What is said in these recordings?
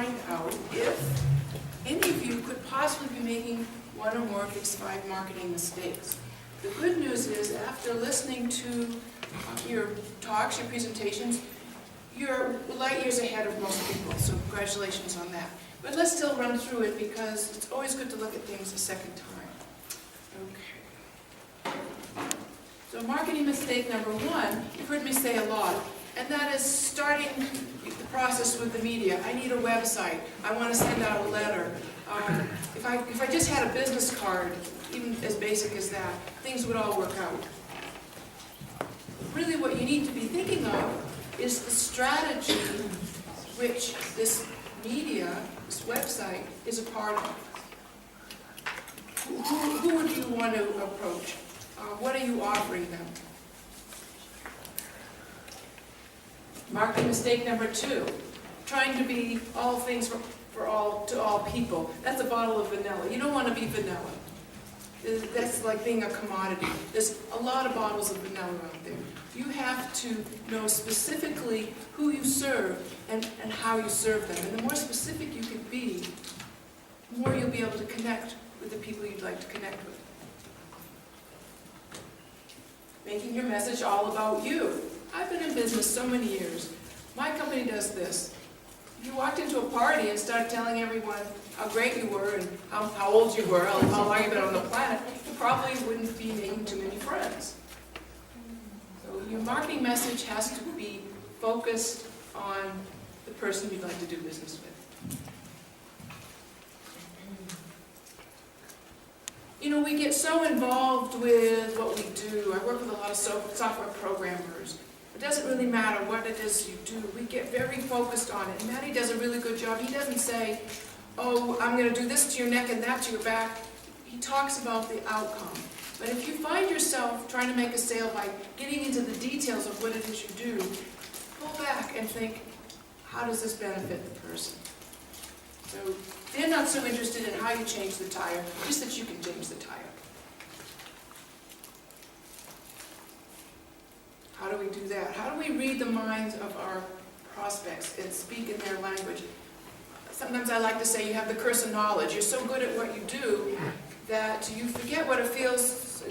find out if any of you could possibly be making one or more of these 5 marketing mistakes. The good news is, after listening to your talks, your presentations, you're light years ahead of most people, so congratulations on that. But let's still run through it, because it's always good to look at things a second time. Okay. So marketing mistake number 1, you've heard me say a lot, and that is starting the process with the media. I need a website. I want to send out a letter. If I just had a business card, even as basic as that, things would all work out. Really what you need to be thinking of is the strategy which this media, this website, is a part of. Who would you want to approach? What are you offering them? Marketing mistake number 2, trying to be all things to all people. That's a bottle of vanilla. You don't want to be vanilla. That's like being a commodity. There's a lot of bottles of vanilla out there. You have to know specifically who you serve and how you serve them. And the more specific you can be, the more you'll be able to connect with the people you'd like to connect with. Making your message all about you. I've been in business so many years. My company does this. If you walked into a party and started telling everyone how great you were and how old you were, and how long you've been on the planet, you probably wouldn't be making too many friends. So your marketing message has to be focused on the person you'd like to do business with. You know, we get so involved with what we do. I work with a lot of software programmers. It doesn't really matter what it is you do. We get very focused on it. And Matty does a really good job. He doesn't say, oh, I'm going to do this to your neck and that to your back. He talks about the outcome. But if you find yourself trying to make a sale by getting into the details of what it is you do, pull back and think, how does this benefit the person? So they're not so interested in how you change the tire, just that you can change the tire. How do we do that? How do we read the minds of our prospects and speak in their language? Sometimes I like to say you have the curse of knowledge. You're so good at what you do that you forget what it feels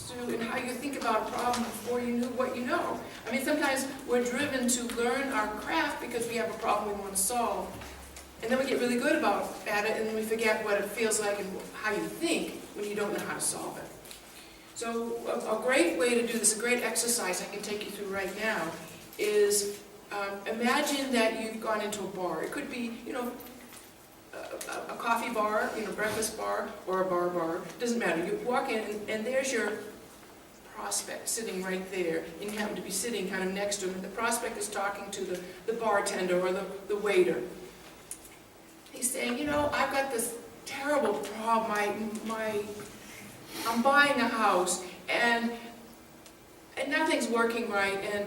to and how you think about a problem before you knew what you know. I mean, sometimes we're driven to learn our craft because we have a problem we want to solve. And then we get really good at it, and then we forget what it feels like and how you think when you don't know how to solve it. So a great way to do this, a great exercise I can take you through right now, is imagine that you've gone into a bar. It could be, you know, a coffee bar, you know, breakfast bar, or a bar. It doesn't matter. You walk in, and there's your prospect sitting right there, and you happen to be sitting kind of next to him, and the prospect is talking to the bartender or the waiter. He's saying, you know, I've got this terrible problem. I'm buying a house, and nothing's working right, and,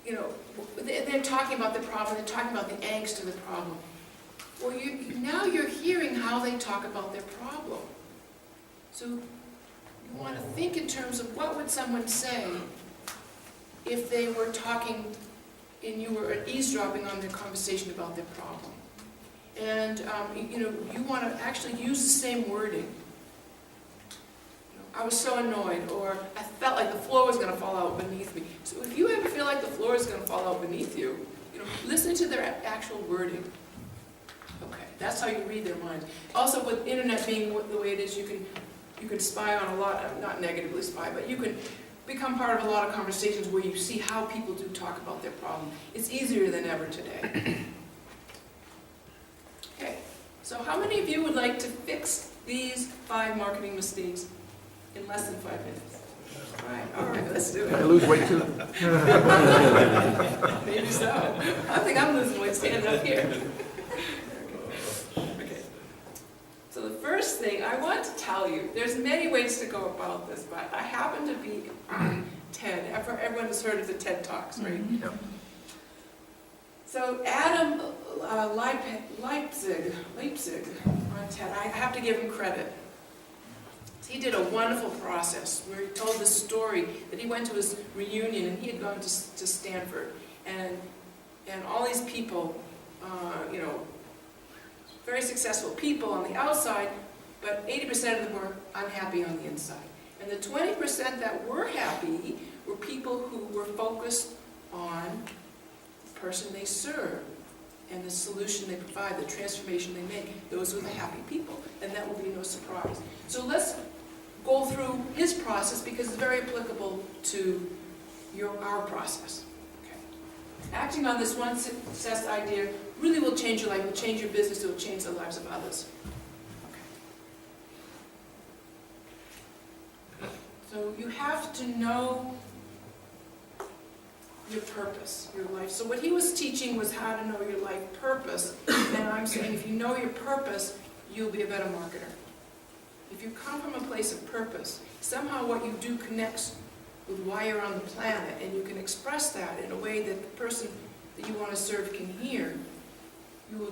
you know, they're talking about the problem, they're talking about the angst of the problem. Well, now you're hearing how they talk about their problem. So you want to think in terms of what would someone say if they were talking and you were eavesdropping on their conversation about their problem. And, you know, you want to actually use the same wording. I was so annoyed, or I felt like the floor was going to fall out beneath me. So if you ever feel like the floor is going to fall out beneath you, you know, listen to their actual wording. Okay, that's how you read their minds. Also, with internet being the way it is, you can spy on a lot, not negatively spy, but you can become part of a lot of conversations where you see how people do talk about their problem. It's easier than ever today. Okay, so how many of you would like to fix these 5 marketing mistakes in less than 5 minutes? All right, let's do it. I lose weight too. Maybe so. I think I'm losing weight standing up here. Okay. So the first thing I want to tell you, there's many ways to go about this, but I happen to be on TED. Everyone has heard of the TED Talks, right? Mm-hmm. Yep. So Adam Leipzig on TED, I have to give him credit. He did a wonderful process where he told this story that he went to his reunion and he had gone to Stanford, and all these people, you know, very successful people on the outside, but 80% of them were unhappy on the inside. And the 20% that were happy were people who were focused on the person they serve and the solution they provide, the transformation they make. Those were the happy people, and that will be no surprise. So let's go through his process because it's very applicable to our process. Okay. Acting on this one success idea really will change your life, will change your business, it will change the lives of others. Okay. So you have to know your purpose, your life. So what he was teaching was how to know your life purpose, and I'm saying if you know your purpose, you'll be a better marketer. If you come from a place of purpose, somehow what you do connects with why you're on the planet, and you can express that in a way that the person that you want to serve can hear, you will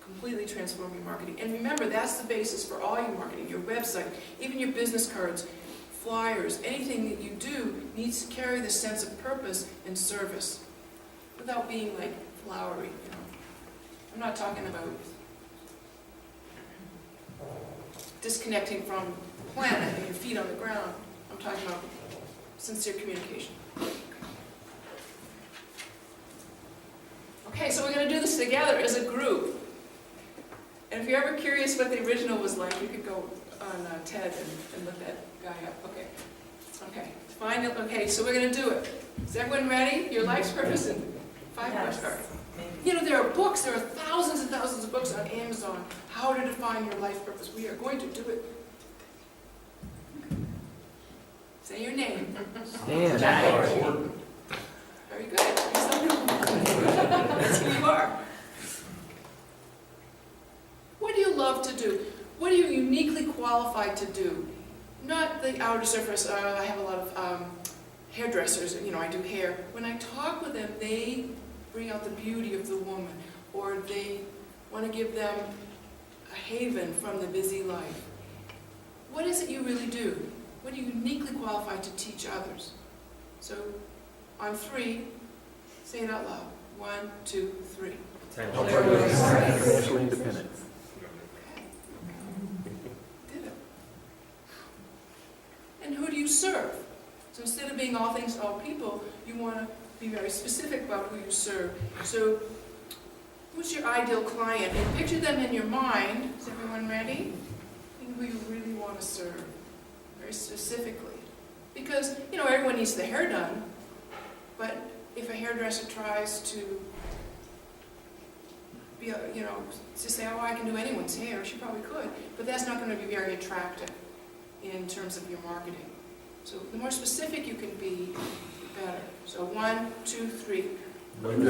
completely transform your marketing. And remember, that's the basis for all your marketing, your website, even your business cards, flyers, anything that you do needs to carry the sense of purpose and service without being like flowery, you know. I'm not talking about disconnecting from the planet and your feet on the ground. I'm talking about sincere communication. Okay, so we're going to do this together as a group. And if you're ever curious what the original was like, you could go on TED and look that guy up. Okay. Okay. Find it. Okay, so we're going to do it. Is everyone ready? Your life's purpose in 5 questions. You know, there are books, there are thousands and thousands of books on Amazon, how to define your life purpose. We are going to do it. Say your name. Stan. Very good. That's who you are. What do you love to do? What are you uniquely qualified to do? Not the outer surface. I have a lot of hairdressers, you know, I do hair. When I talk with them, they bring out the beauty of the woman, or they want to give them a haven from the busy life. What is it you really do? What are you uniquely qualified to teach others? So, on 3, say it out loud. 1, 2, 3. Financially independent. Okay. Did it. And who do you serve? So instead of being all things to all people, you want to be very specific about who you serve. So, who's your ideal client? And picture them in your mind. Is everyone ready? And who you really want to serve, very specifically. Because, you know, everyone needs their hair done, but if a hairdresser tries to be, you know, to say, oh, I can do anyone's hair, she probably could, but that's not going to be very attractive in terms of your marketing. So the more specific you can be, the better. So 1, 2, 3. What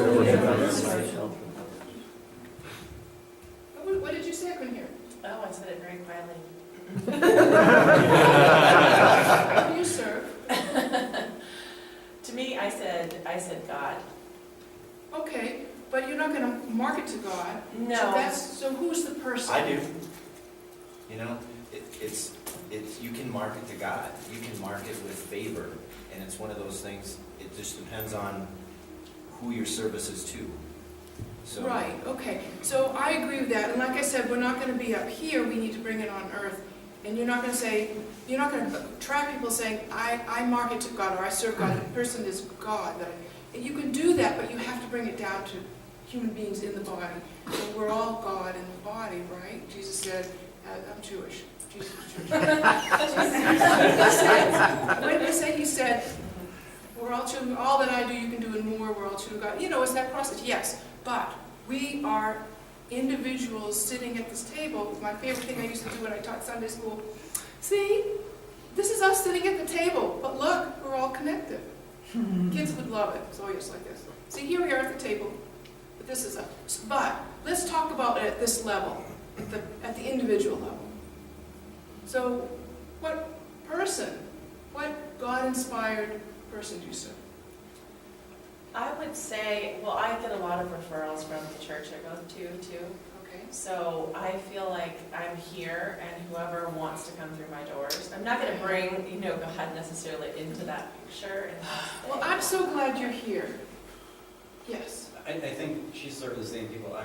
did you say? I couldn't hear. Oh, I said it very quietly. Who do you serve? To me, I said God. Okay, but you're not going to market to God. No. So who's the person? I do. You know, it's you can market to God. You can market with favor, and it's one of those things. It just depends on who your service is to. So, right. Okay. So I agree with that. And like I said, we're not going to be up here. We need to bring it on earth. And you're not going to say, you're not going to attract people saying, I market to God or I serve God. The person is God. And you can do that, but you have to bring it down to human beings in the body. So we're all God in the body, right? Jesus said, I'm Jewish. Jesus was Jewish. What did he say? He said, we're all children. All that I do, you can do and more. We're all children of God. You know, it's that process. Yes, but we are individuals sitting at this table. My favorite thing I used to do when I taught Sunday school. See, this is us sitting at the table, but look, we're all connected. Kids would love it. It's always like this. See, here we are at the table, but this is us. But let's talk about it at this level, at the individual level. So, what God-inspired person do you serve? I would say, well, I get a lot of referrals from the church I go to, too. Okay. So I feel like I'm here, and whoever wants to come through my doors, I'm not going to bring, God necessarily into that picture. Well, I'm so glad you're here. Yes. I think she's sort of saying people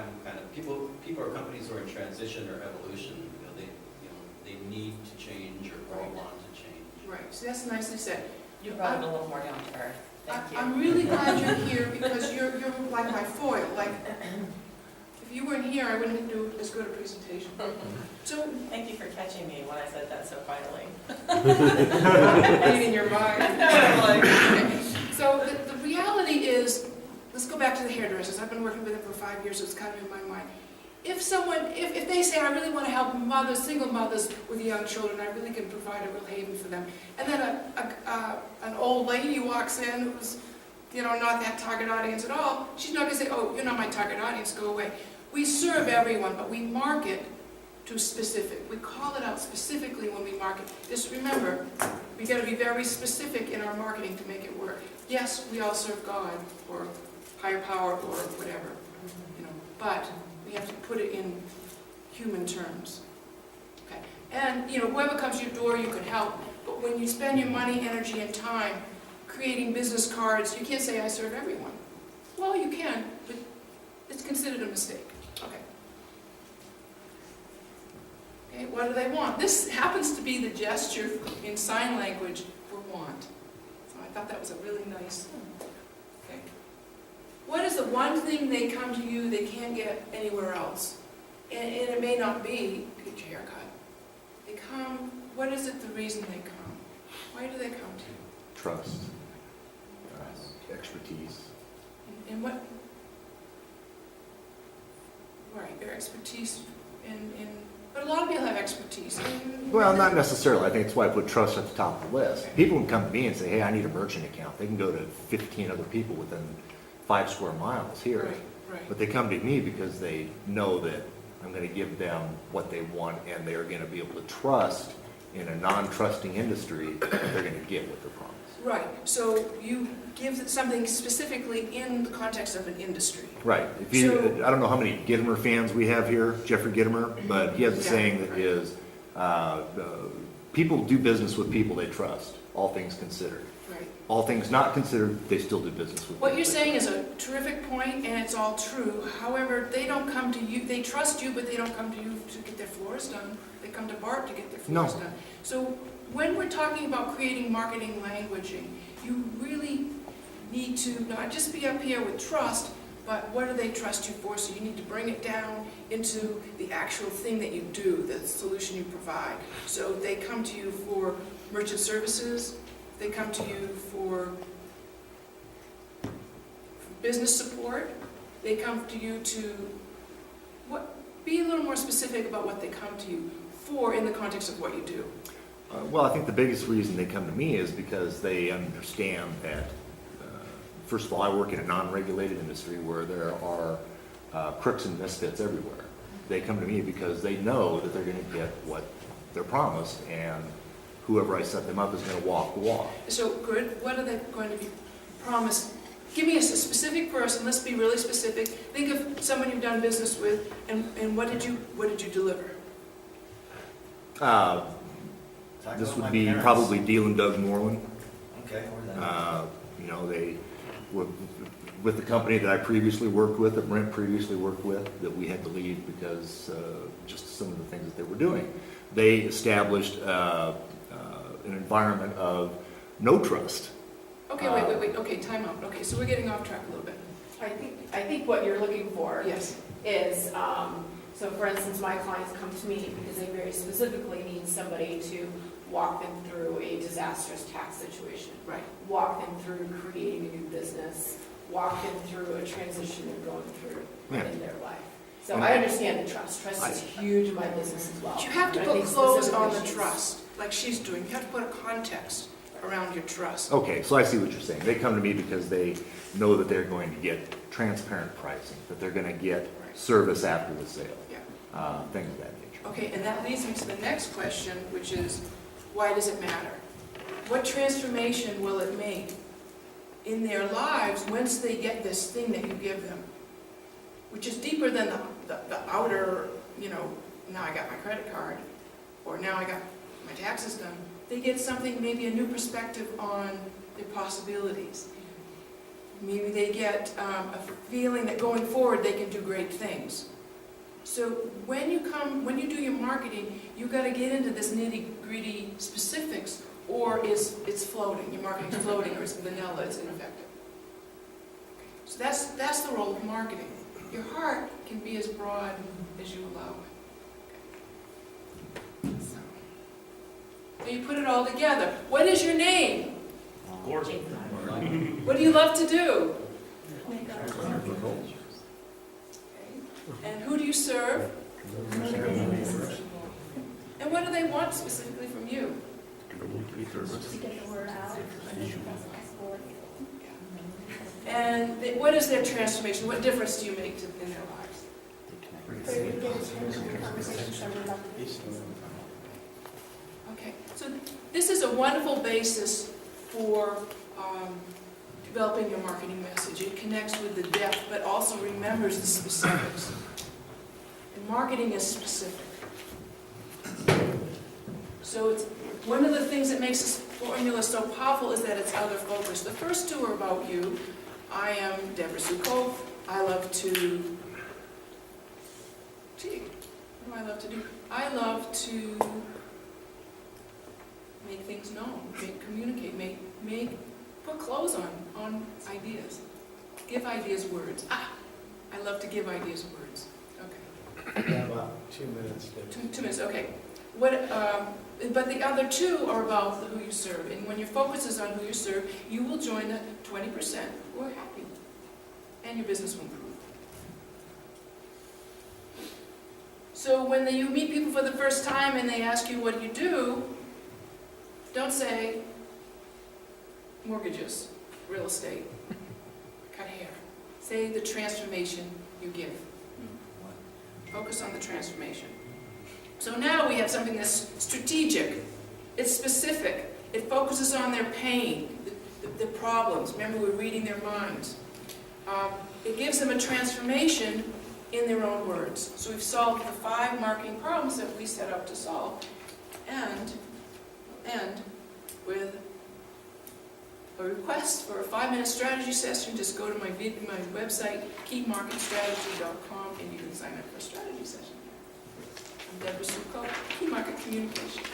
or companies who are in transition or evolution, they need to change or want to change. Right, so that's nicely said. You brought it a little more down to earth. Thank you. I'm really glad you're here because you're like my foil. Like, if you weren't here, I wouldn't do as good a presentation. So, Thank you for catching me when I said that so finally. reading your mind. Like, So the reality is, let's go back to the hairdressers. I've been working with them for 5 years, so it's kind of in my mind. If they say, I really want to help mothers, single mothers with young children, I really can provide a real haven for them. And then an old lady walks in who's, not that target audience at all, she's not going to say, oh, you're not my target audience, go away. We serve everyone, but we market to specific. We call it out specifically when we market. Just remember, we got to be very specific in our marketing to make it work. Yes, we all serve God or higher power or whatever, but we have to put it in human terms. Okay. And whoever comes to your door, you can help. But when you spend your money, energy, and time creating business cards, you can't say I serve everyone. Well, you can, but it's considered a mistake. Okay. Okay, what do they want? This happens to be the gesture in sign language for want. So I thought that was a really nice. Okay. What is the one thing they come to you they can't get anywhere else? And it may not be to get your hair cut. They come, what is it the reason they come? Why do they come to you? Trust, expertise. And what? Right, their expertise but a lot of people have expertise. Well, not necessarily. I think that's why I put trust at the top of the list. People can come to me and say, hey, I need a merchant account. They can go to 15 other people within 5 square miles here. Right. But they come to me because they know that I'm going to give them what they want, and they're going to be able to trust in a non-trusting industry that they're going to get what they're promised. Right, so you give something specifically in the context of an industry. Right. I don't know how many Gittimer fans we have here, Jeffrey Gittimer, but he has a saying that is, people do business with people they trust, all things considered. Right. All things not considered, they still do business with What people you're they saying trust. is a terrific point, and it's all true. However, they don't come to you, they trust you, but they don't come to you to get their floors done. They come to Bart to get their floors done. So when we're talking about creating marketing languaging, you really need to not just be up here with trust, but what do they trust you for? So you need to bring it down into the actual thing that you do, the solution you provide. So they come to you for merchant services, they come to you for business support, they come to you to be a little more specific about what they come to you for in the context of what you do. Well, I think the biggest reason they come to me is because they understand that, first of all, I work in a non-regulated industry where there are crooks and misfits everywhere. They come to me because they know that they're going to get what they're promised, and whoever I set them up is going to walk the walk. So good, what are they going to be promised? Give me a specific person, let's be really specific. Think of someone you've done business with, and what did you deliver? This would be probably Deal and Doug Moreland. Okay, or that. They were with the company that I previously worked with, that Brent previously worked with, that we had to leave because just some of the things that they were doing. They established an environment of no trust. Okay, wait, okay, time out. Okay, so we're getting off track a little bit. I think what you're looking for Yes. is, so for instance, my clients come to me because they very specifically need somebody to walk them through a disastrous tax situation, Right. walk them through creating a new business, walk them through a transition they're going through in their life. So I understand the trust. Trust is huge in my business as well. But you have to But I put think clothes on the specifically trust, like she's doing. You have to put a context around your trust. Okay, so I see what you're saying. They come to me because they know that they're going to get transparent pricing, that they're going to get service after the sale, things of that nature. Okay, and that leads me to the next question, which is, why does it matter? What transformation will it make in their lives once they get this thing that you give them? Which is deeper than the outer, now I got my credit card, or now I got my taxes done. They get something, maybe a new perspective on their possibilities. Maybe they get a feeling that going forward they can do great things. So when you do your marketing, you got to get into this nitty-gritty specifics, or it's floating, your marketing's floating, or it's vanilla, it's ineffective. So that's the role of marketing. Your heart can be as broad as you allow it. So you put it all together. What is your name? Gordon. What do you love to do? And who do you serve? And what do they want specifically from you? To get the word out as best possible. And what is their transformation? What difference do you make in their lives? So you get attention to conversations that we love to do. Okay, so this is a wonderful basis for developing your marketing message. It connects with the depth, but also remembers the specifics. And marketing is specific. So it's one of the things that makes this formula so powerful is that it's other focused. The first two are about you. I am Debra-Sue Cope. I love to, what do I love to do? I love to make things known, communicate, put clothes on ideas. Give ideas words. I love to give ideas words. Okay. Yeah, about 2 minutes. Dave. 2 minutes, okay. But the other two are about who you serve. And when your focus is on who you serve, you will join the 20% who are happy. And your business will improve. So when you meet people for the first time and they ask you what do you do, don't say mortgages, real estate, cut hair. Say the transformation you give. Focus on the transformation. So now we have something that's strategic. It's specific. It focuses on their pain, the problems. Remember, we're reading their minds. It gives them a transformation in their own words. So we've solved the 5 marketing problems that we set out to solve. And end with a request for a 5-minute strategy session. Just go to my website, keymarketstrategy.com, and you can sign up for a strategy session. I'm Debra-Sue Cope, Key Market Communications.